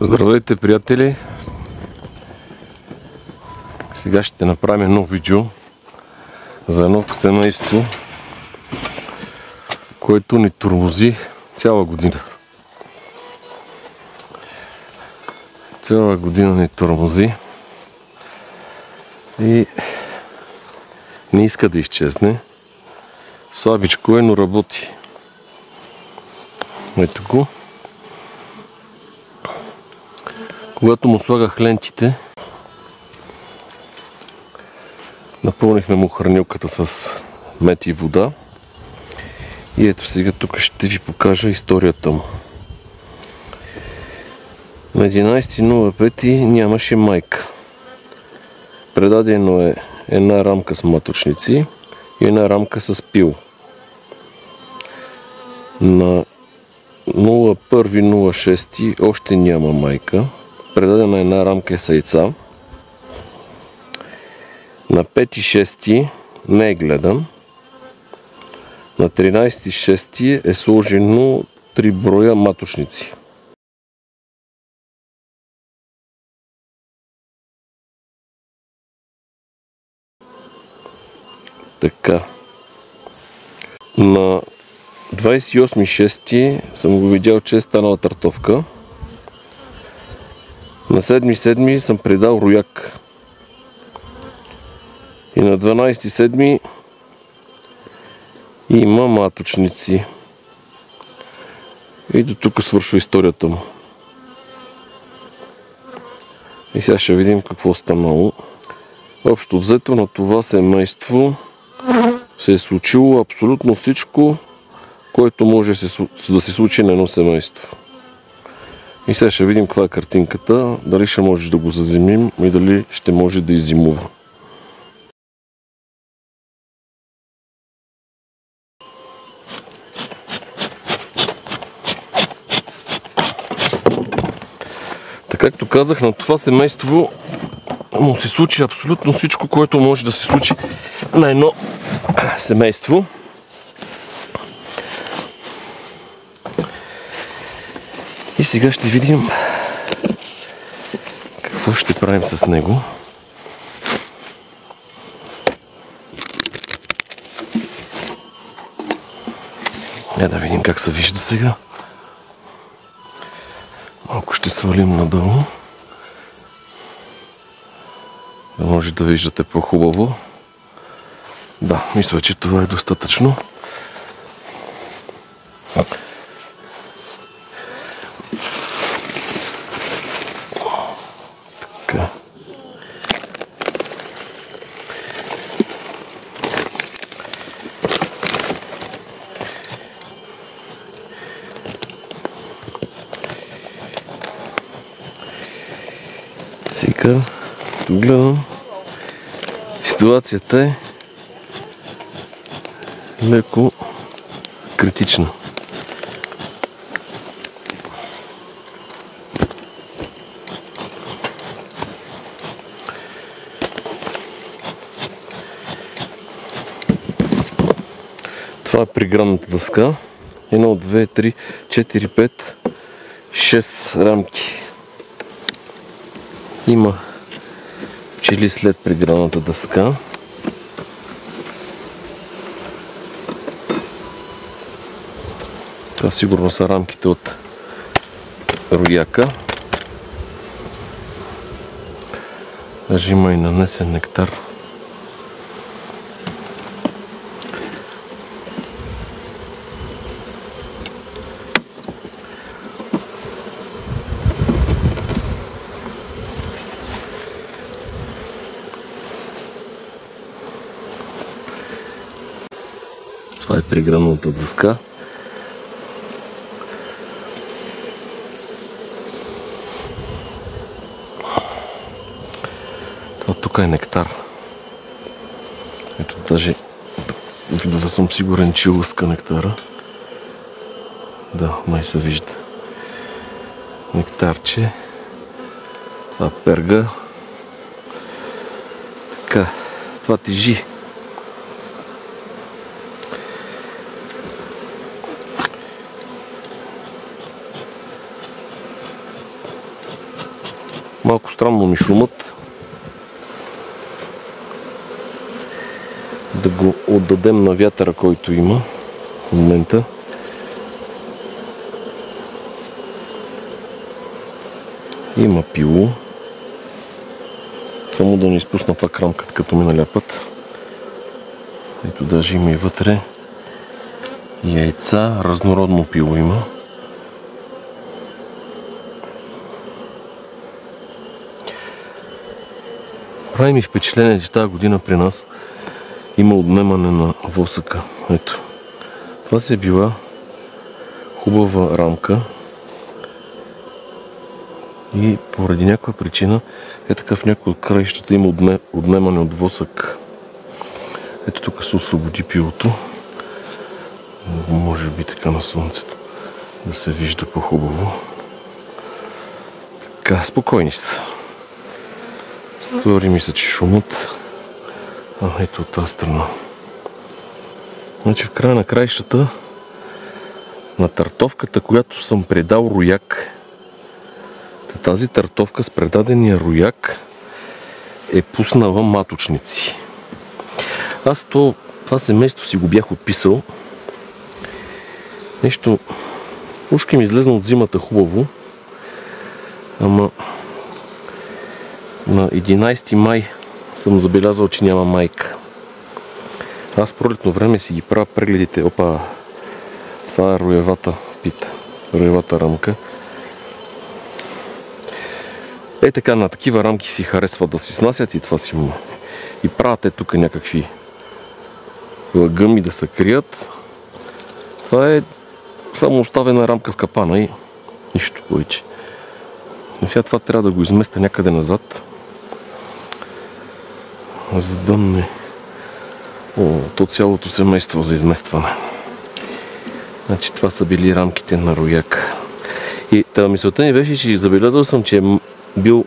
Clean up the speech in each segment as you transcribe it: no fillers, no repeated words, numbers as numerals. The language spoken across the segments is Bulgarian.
Здравейте, приятели! Сега ще направим едно видео за едно семейство, което ни тормози цяла година. Цяла година ни тормози и не иска да изчезне. Слабичко е, но работи. Ето го. Когато му слагах лентите, напълнихме му хранилката с мед и вода. И ето сега тук ще ви покажа историята му. На 11.05 нямаше майка. Предадено е една рамка с маточници и една рамка с пил. На 01.06 още няма майка. Предадена една рамка с яйца. На 5.06 не е гледан. На 13.06 е сложено 3 броя маточници. Така. На 28.06 съм го видял, че е станала тартовка. На 7.07 съм предал рояк. И на 12.07 има маточници. И до тук свършва историята му. И сега ще видим какво станало. Общо взето на това семейство се е случило абсолютно всичко, което може да се случи на едно семейство. И сега ще видим каква е картинката, дали ще може да го заземим и дали ще може да иззимува. Така, както казах, на това семейство му се случи абсолютно всичко, което може да се случи на едно семейство. И сега ще видим какво ще правим с него. Да видим как се вижда сега. Малко ще свалим надолу. Да може да виждате по-хубаво. Да, мисля, че това е достатъчно. Така. Сега гледам. Ситуацията е леко критична. Това е приградната дъска. 1, 2, 3, 4, 5, 6 рамки. Има пчели след приградната дъска. Това сигурно са рамките от рояка. Даже има и нанесен нектар. Това е приградната дъска. Това тук е нектар. Ето даже да съм сигурен, че лъска нектара. Да, май се вижда. Нектарче. Това перга. Така, това тежи. странно ми шумът. Да го отдадем на вятъра, който има в момента. Има пило. Само да не изпусна пак рамката, като миналия път. Ето даже има и вътре яйца. Разнородно пило има. Прави ми впечатление, че тази година при нас има отнемане на восъка. Ето. Това си е била хубава рамка. И поради някаква причина е така в някои от краищата има отнемане от восък. Ето тук се освободи пилото. Може би така на слънцето да се вижда по-хубаво. Така, спокойни са. Стори ми се, че шумът. Ето от тази страна. Значи в края на краищата на тартовката, която съм предал рояк, тази тартовка с предадения рояк е пуснала маточници. Аз това семейство си го бях отписал. Нещо ушки ми излезна от зимата хубаво, ама на 11 май съм забелязал, че няма майка. Аз пролетно време си ги правя прегледите. Опа, това е роевата пита, роевата рамка. Е така, на такива рамки си харесва да си снасят и това си му. И правят тук някакви гъми да се крият. Това е само оставена рамка в капана и нищо повече. И сега това трябва да го изместя някъде назад, за да не... то цялото семейство за изместване. Значи това са били рамките на рояк. И тази мисълта ми беше, че забелязал съм, че е бил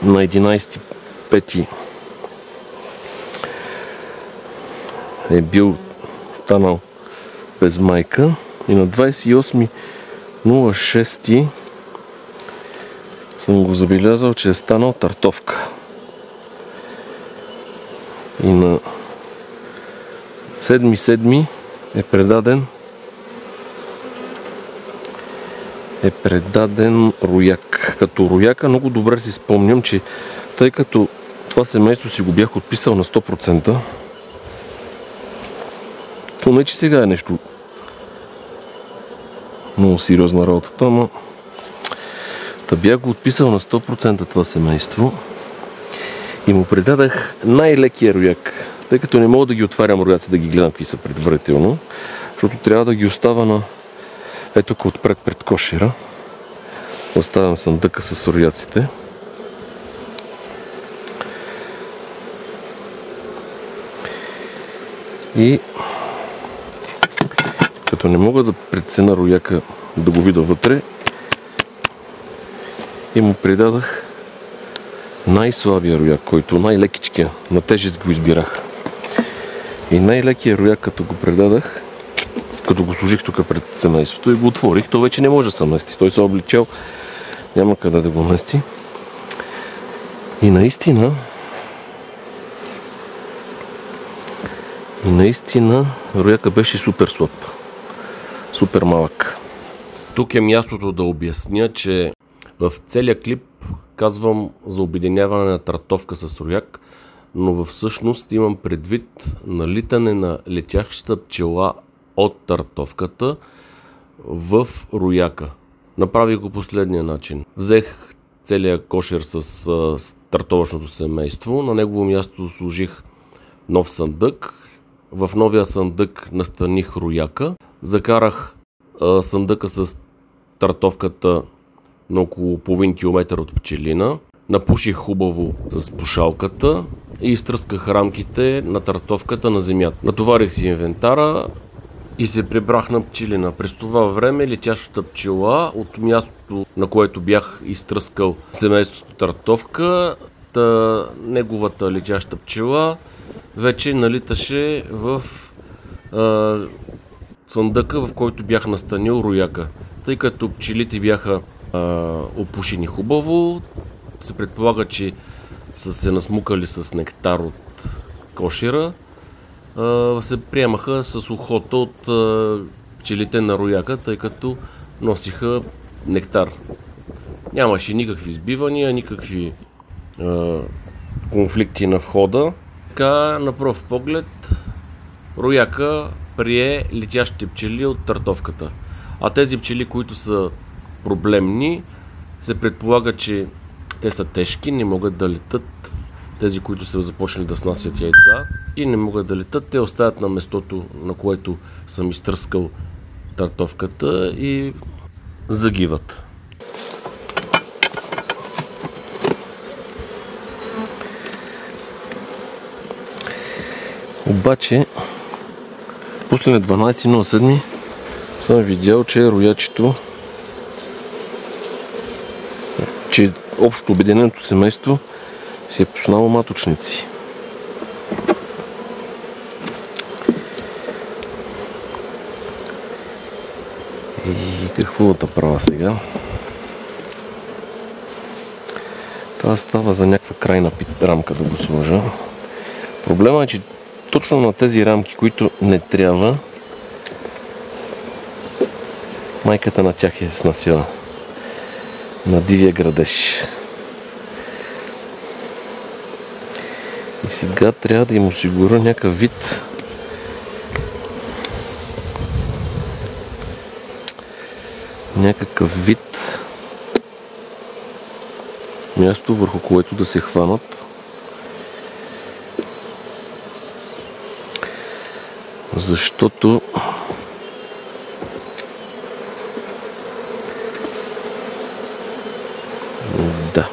на 11.5 е бил станал без майка и на 28.06 съм го забелязал, че е станал тартовка. И на 7.7 е предаден рояк. Като рояка много добре си спомням, че тъй като това семейство си го бях отписал на 100%, не че сега е нещо много сериозна работата, но да бях го отписал на 100% това семейство и му предадах най-лекия рояк, тъй като не мога да ги отварям рояци, да ги гледам какви са предварително, защото трябва да ги оставя на ето отпред пред кошера. Оставям съндъка с рояците. И като не мога да преценя рояка да го видя вътре, и му предадах най-слабия рояк, който най-лекичкия, на тежест го избирах. И най-лекия рояк, като го предадах, като го сложих тук пред семейството и го отворих, то вече не може да се мести. Той се обличал, няма къде да го мести. И наистина рояка беше супер слаб. Супер малък. Тук е мястото да обясня, че в целия клип казвам за обединяване на тартовка с рояк, но всъщност имам предвид налитане на летящата пчела от тартовката в рояка. Направих го последния начин. Взех целия кошер с тартовъчното семейство, на негово място сложих нов съндък. В новия съндък настаних рояка, закарах съндъка с тартовката на около половин километър от пчелина, напуших хубаво с пушалката и изтръсках рамките на тартовката на земята. Натоварих си инвентара и се прибрах на пчелина. През това време летящата пчела от мястото, на което бях изтръскал семейството тартовка, неговата летяща пчела вече налиташе в съндъка, в който бях настанил рояка. Тъй като пчелите бяха опушени хубаво, се предполага, че са се насмукали с нектар от кошера, се приемаха с ухото от пчелите на рояка, тъй като носиха нектар. Нямаше никакви избивания, никакви конфликти на входа. Така, на пръв поглед, рояка прие летящите пчели от тартовката. А тези пчели, които са проблемни, се предполага, че те са тежки, не могат да летат. Тези, които са започнали да снасят яйца и не могат да летат, те оставят на местото, на което съм изтръскал тартовката и загиват. Обаче, после 12.07 съм видял, че роячето, че общо обединеното семейство си е пуснало маточници. И какво да правя сега? Това става за някаква крайна рамка да го сложа. Проблема е, че точно на тези рамки, които не трябва, майката на тях е снасила на дивия градеж. И сега трябва да им осигуря някакъв вид място, върху което да се хванат. Защото да,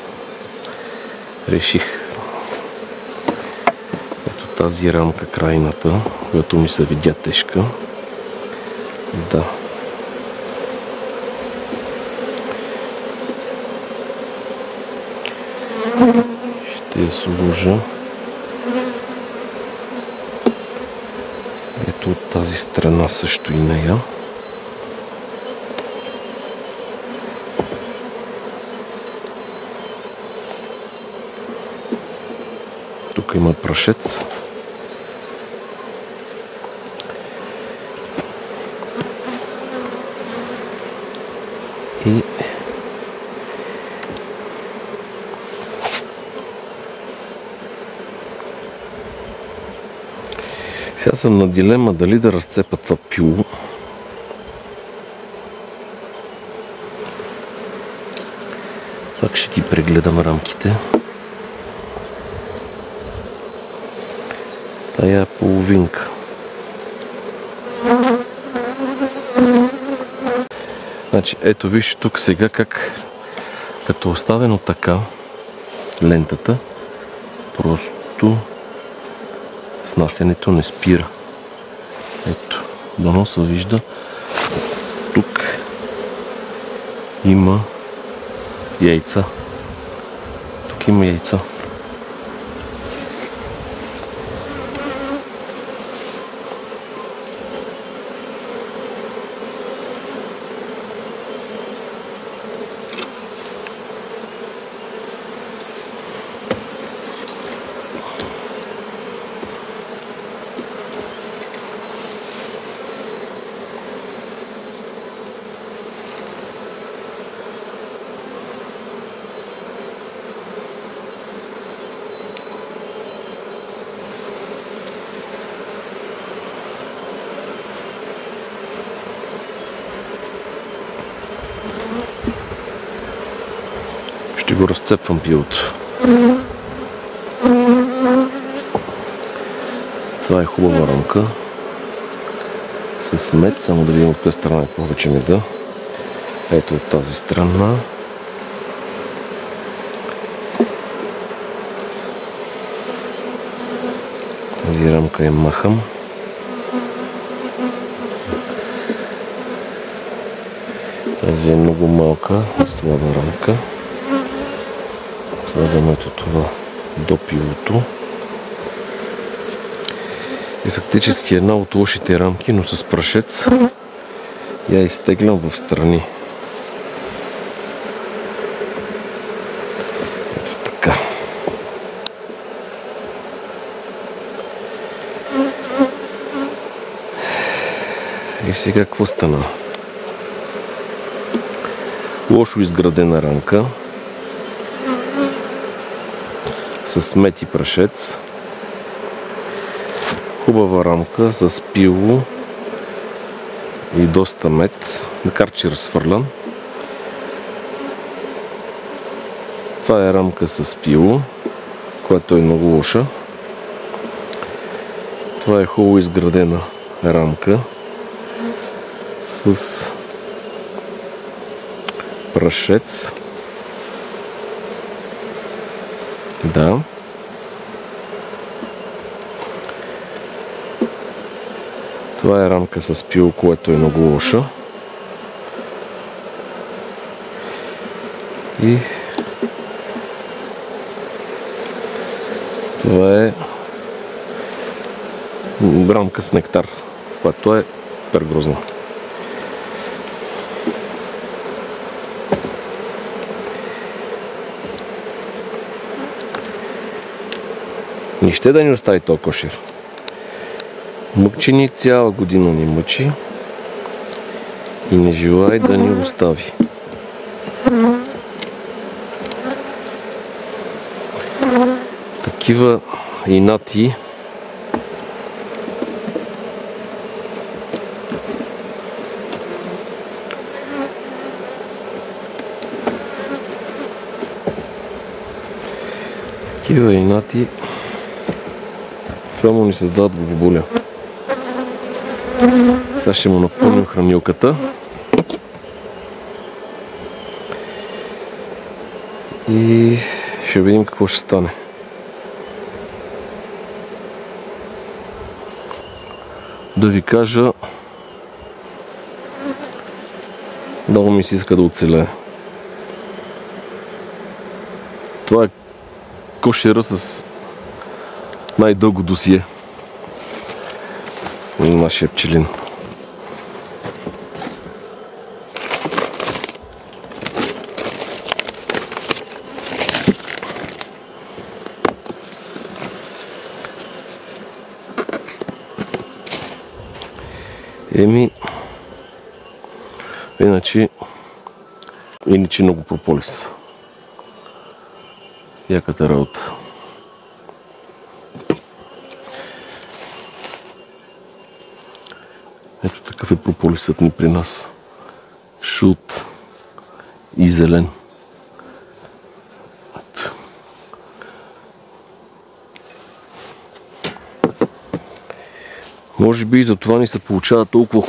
реших ето тази рамка крайната, която ми се видя тежка. Да. Ще я сложа ето от тази страна също и нея. Тук има прашец. И сега съм на дилема дали да разцепя това пило. Пак ще ги прегледам рамките. Тая половинка. Значи, ето виж тук сега как като оставено така лентата, просто снасянето не спира. Ето, дано се вижда. Тук има яйца. Тук има яйца. Ще го разцепвам пилото. Това е хубава рамка с мед, само да видим от коя страна е повече меда. Ето от тази страна. Тази рамка е махам. Тази е много малка и слаба рамка. Слагаме това до пилото. И фактически една от лошите рамки, но с прашец я изтеглям в страни. И сега какво стана? Лошо изградена рамка с мет и прашец. Хубава рамка с пило и доста мет, макар че разфърлян. Това е рамка с пило, която е много лоша. Това е хубаво изградена рамка с прашец. Да. Това е рамка с пило, което е много лоша. И това е рамка с нектар, която е пергрозна. Нище да ни остави този кошер. Мъчи ни цяла година ни мъчи и не желай да ни остави. Такива инати само ни създават главоболия. Сега ще му напълним хранилката. И ще видим какво ще стане. Да ви кажа, много ми се иска да оцелее. Това е кошера с най-дълго досие на нашия пчелин. Иначе много прополис. Яката работа. Ето такъв е прополисът ни при нас. Шут и зелен. Ето. Може би и за това ни се получава толкова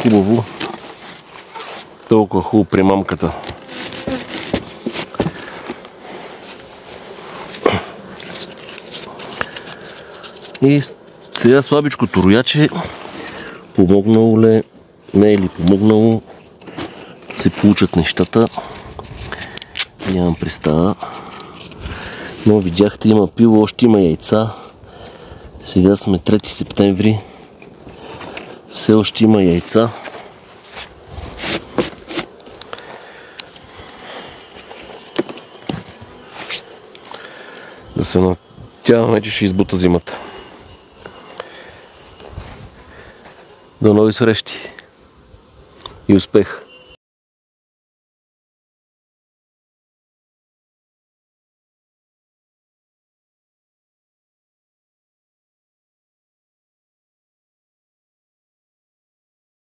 хубаво при мамката. И сега слабичкото рояче, помогнало ли, не е ли помогнало, се получат нещата. Нямам представа. Но видяхте, има пило, още има яйца. Сега сме 3 септември. Все още има яйца. Да се надяваме, че ще избута зимата. До нови срещи и успех!